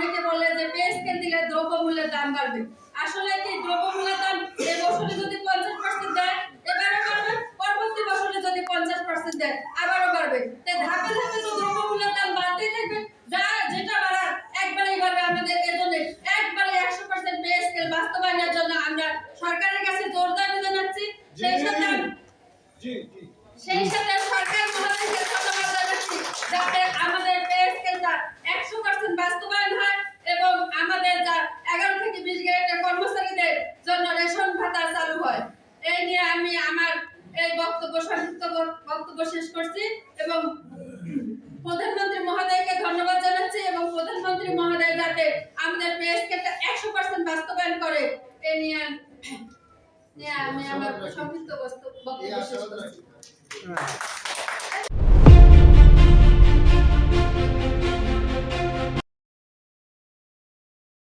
অনেকে বলে যে পে স্কেল দিলে দ্রব্যমূল্যের দাম বাড়বে। আসলে কি দ্রব্যমূল্যের দাম এই বছরে যদি 50% দেয় এবারও বাড়বে, পরবর্তী বছরে যদি 50% দেয় আবারও বাড়বে। তাই ধাপে ধাপে তো দ্রব্যমূল্যের দাম বাড়তেই থাকবে, যা যেটা বাড়ার একবারেই বাড়বে। আমাদের এজন্য একবারে 100% পে স্কেল বাস্তবায়নের জন্য আমরা সরকারের কাছে জোর দাবি জানাচ্ছি। সেই সাথে সরকার মহোদয়কে ধন্যবাদ জানাচ্ছি যাতে আমাদের পে স্কেলটা 100% বাস্তবায়ন হয় এবং আমাদের যা 11 থেকে 20 গ্রেডের কর্মচারীদের জন্য রেশন ভাতা চালু হয়। এই নিয়ে আমি আমার এই সংক্ষিপ্ত বক্তব্য শেষ করছি এবং প্রধানমন্ত্রী মহোদয়কে ধন্যবাদ জানাচ্ছি এবং প্রধানমন্ত্রী মহোদয় যাতে আমাদের পে স্কেলটা 100% বাস্তবায়ন করে এই নিয়ে আমি আমার সংক্ষিপ্ত বক্তব্য শেষ করছি।